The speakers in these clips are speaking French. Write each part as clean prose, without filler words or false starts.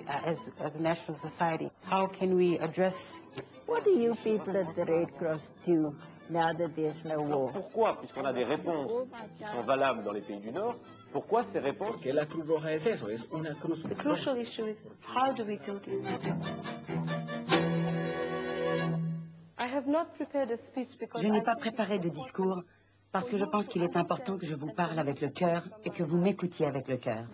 as a national society? How can we address? What do you people at the Red Cross do now that there's no war? Pourquoi, puisqu'on a des réponses qui sont valables dans les pays du Nord, pourquoi ces réponses? Porque la Cruz Roja es eso, es una cruz. The crucial issue is how do we do this? Je n'ai pas préparé de discours parce que je pense qu'il est important que je vous parle avec le cœur et que vous m'écoutiez avec le cœur.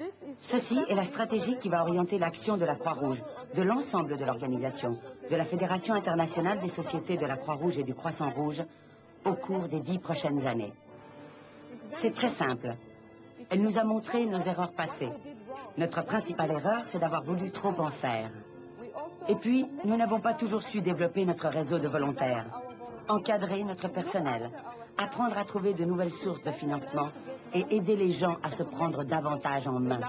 Ceci est la stratégie qui va orienter l'action de la Croix-Rouge, de l'ensemble de l'organisation, de la Fédération internationale des sociétés de la Croix-Rouge et du Croissant-Rouge au cours des 10 prochaines années. C'est très simple. Elle nous a montré nos erreurs passées. Notre principale erreur, c'est d'avoir voulu trop en faire. Et puis, nous n'avons pas toujours su développer notre réseau de volontaires, encadrer notre personnel, apprendre à trouver de nouvelles sources de financement et aider les gens à se prendre davantage en main.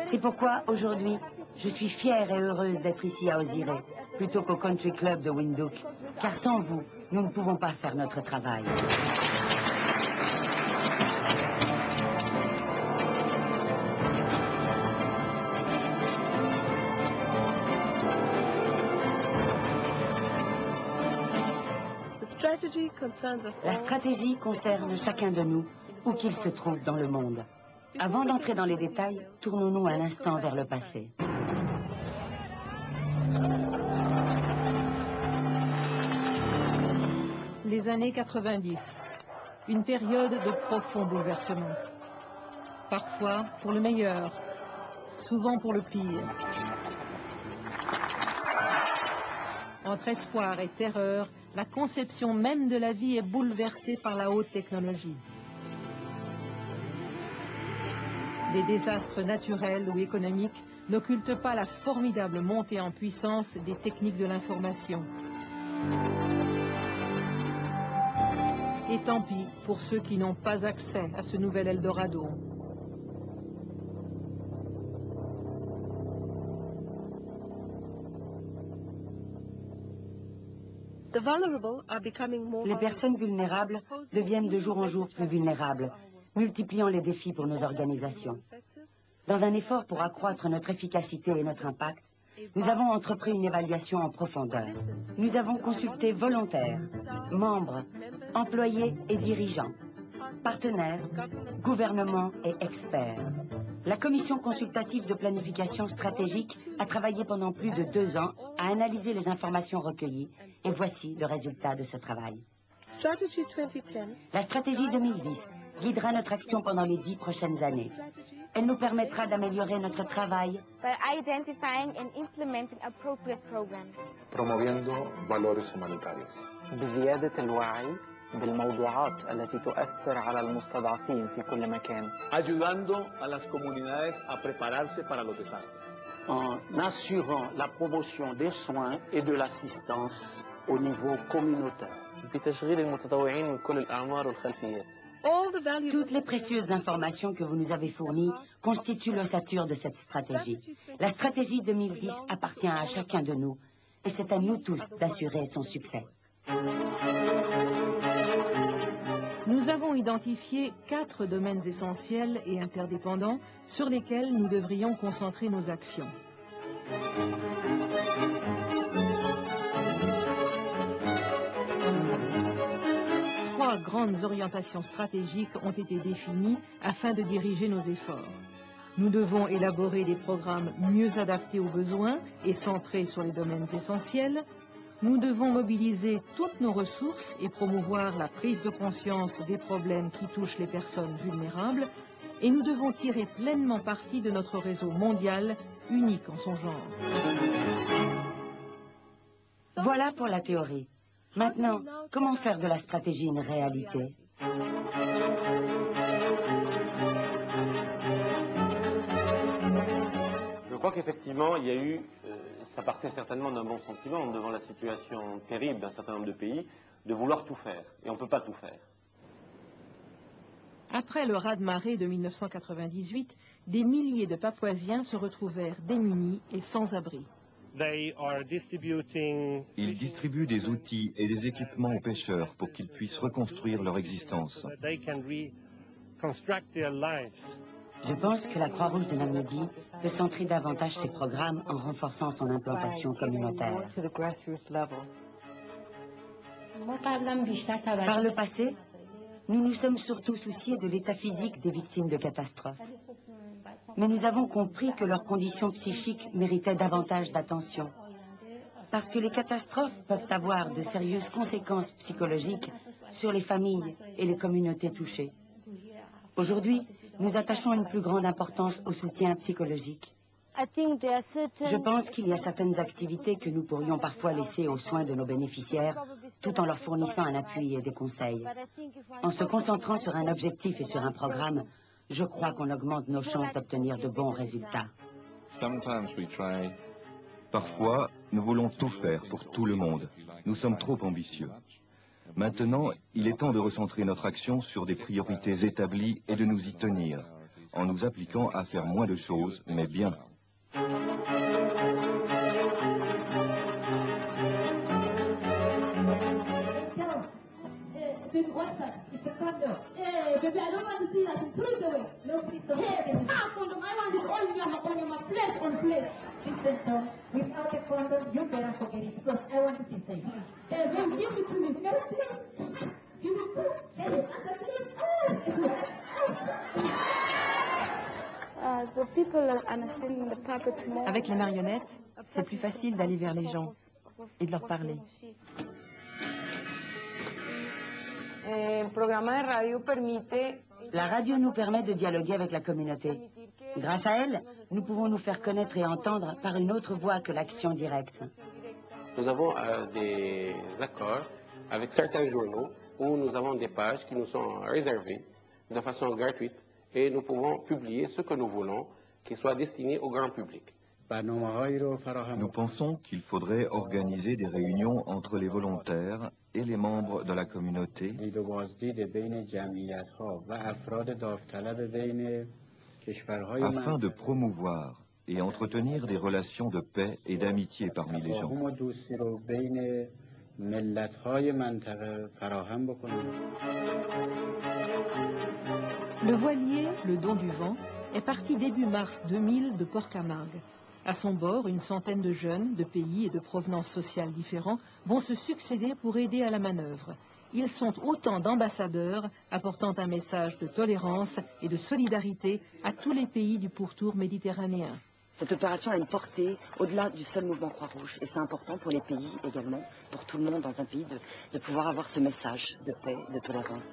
C'est pourquoi, aujourd'hui, je suis fière et heureuse d'être ici à Oziré, plutôt qu'au Country Club de Windhoek, car sans vous, nous ne pouvons pas faire notre travail. La stratégie concerne chacun de nous, où qu'il se trouve dans le monde. Avant d'entrer dans les détails, tournons-nous un instant vers le passé. Les années 90, une période de profond bouleversement. Parfois pour le meilleur, souvent pour le pire. Entre espoir et terreur, la conception même de la vie est bouleversée par la haute technologie. Des désastres naturels ou économiques n'occultent pas la formidable montée en puissance des techniques de l'information. Et tant pis pour ceux qui n'ont pas accès à ce nouvel Eldorado. Les personnes vulnérables deviennent de jour en jour plus vulnérables, multipliant les défis pour nos organisations. Dans un effort pour accroître notre efficacité et notre impact, nous avons entrepris une évaluation en profondeur. Nous avons consulté volontaires, membres, employés et dirigeants, partenaires, gouvernements et experts. La commission consultative de planification stratégique a travaillé pendant plus de 2 ans à analyser les informations recueillies et voici le résultat de ce travail. La stratégie 2010 guidera notre action pendant les 10 prochaines années. Elle nous permettra d'améliorer notre travail promoviendo valores humanitarios. بزيادة الوعي بالموضوعات التي تؤثر على المستضعفين في كل مكان. Ayudando a las comunidades a prepararse para los desastres. En assurant la promotion des soins et de l'assistance au niveau communautaire. بتشغيل المتطوعين من كل الأعمار والخلفيات. Toutes les précieuses informations que vous nous avez fournies constituent l'ossature de cette stratégie. La stratégie 2010 appartient à chacun de nous et c'est à nous tous d'assurer son succès. Nous avons identifié 4 domaines essentiels et interdépendants sur lesquels nous devrions concentrer nos actions. Trois grandes orientations stratégiques ont été définies afin de diriger nos efforts. Nous devons élaborer des programmes mieux adaptés aux besoins et centrés sur les domaines essentiels. Nous devons mobiliser toutes nos ressources et promouvoir la prise de conscience des problèmes qui touchent les personnes vulnérables. Et nous devons tirer pleinement parti de notre réseau mondial, unique en son genre. Voilà pour la théorie. Maintenant, comment faire de la stratégie une réalité? Je crois qu'effectivement, il y a eu, ça partait certainement d'un bon sentiment devant la situation terrible d'un certain nombre de pays, de vouloir tout faire. Et on ne peut pas tout faire. Après le raz-de-marée de 1998, des milliers de Papouasiens se retrouvèrent démunis et sans abri. Ils distribuent des outils et des équipements aux pêcheurs pour qu'ils puissent reconstruire leur existence. Je pense que la Croix-Rouge de Namibie peut centrer davantage ses programmes en renforçant son implantation communautaire. Par le passé, nous nous sommes surtout souciés de l'état physique des victimes de catastrophes. Mais nous avons compris que leurs conditions psychiques méritaient davantage d'attention. Parce que les catastrophes peuvent avoir de sérieuses conséquences psychologiques sur les familles et les communautés touchées. Aujourd'hui, nous attachons une plus grande importance au soutien psychologique. Je pense qu'il y a certaines activités que nous pourrions parfois laisser aux soins de nos bénéficiaires, tout en leur fournissant un appui et des conseils. En se concentrant sur un objectif et sur un programme, je crois qu'on augmente nos chances d'obtenir de bons résultats. Parfois, nous voulons tout faire pour tout le monde. Nous sommes trop ambitieux. Maintenant, il est temps de recentrer notre action sur des priorités établies et de nous y tenir, en nous appliquant à faire moins de choses, mais bien. Avec les marionnettes, c'est plus facile d'aller vers les gens et de leur parler. La radio nous permet de dialoguer avec la communauté. Grâce à elle, nous pouvons nous faire connaître et entendre par une autre voie que l'action directe. Nous avons des accords avec certains journaux où nous avons des pages qui nous sont réservées de façon gratuite et nous pouvons publier ce que nous voulons qui soit destiné au grand public. Nous pensons qu'il faudrait organiser des réunions entre les volontaires et les membres de la communauté afin de promouvoir et entretenir des relations de paix et d'amitié parmi les gens. Le voilier, le Don du Vent, est parti début mars 2000 de Port-Camargue. À son bord, une centaine de jeunes de pays et de provenances sociales différents vont se succéder pour aider à la manœuvre. Ils sont autant d'ambassadeurs apportant un message de tolérance et de solidarité à tous les pays du pourtour méditerranéen. Cette opération a une portée au-delà du seul mouvement Croix-Rouge. Et c'est important pour les pays également, pour tout le monde dans un pays, de pouvoir avoir ce message de paix, de tolérance.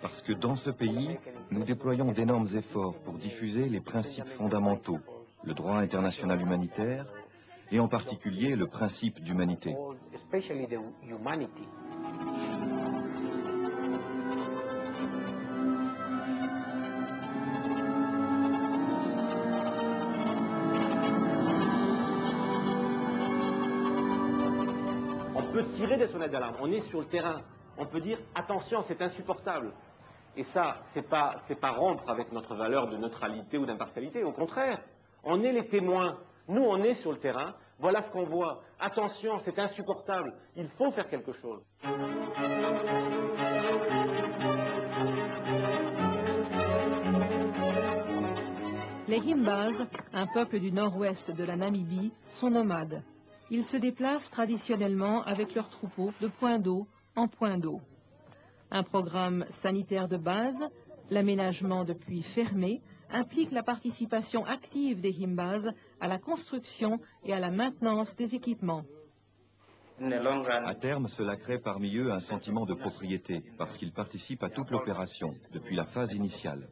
Parce que dans ce pays, nous déployons d'énormes efforts pour diffuser les principes fondamentaux, le droit international humanitaire, et en particulier le principe d'humanité. On peut tirer des sonnettes d'alarme, on est sur le terrain. On peut dire attention, c'est insupportable. Et ça, c'est pas rompre avec notre valeur de neutralité ou d'impartialité. Au contraire, on est les témoins. Nous, on est sur le terrain. Voilà ce qu'on voit. Attention, c'est insupportable. Il faut faire quelque chose. Les Himbas, un peuple du nord-ouest de la Namibie, sont nomades. Ils se déplacent traditionnellement avec leurs troupeaux de point d'eau en point d'eau. Un programme sanitaire de base, l'aménagement de puits fermés, implique la participation active des Himbas à la construction et à la maintenance des équipements. À terme, cela crée parmi eux un sentiment de propriété, parce qu'ils participent à toute l'opération, depuis la phase initiale.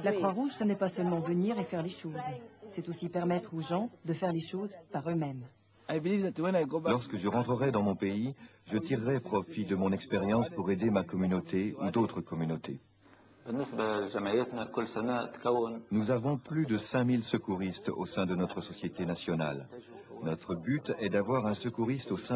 La Croix-Rouge, ce n'est pas seulement venir et faire les choses, c'est aussi permettre aux gens de faire les choses par eux-mêmes. Lorsque je rentrerai dans mon pays, je tirerai profit de mon expérience pour aider ma communauté ou d'autres communautés. Nous avons plus de 5000 secouristes au sein de notre société nationale. Notre but est d'avoir un secouriste au sein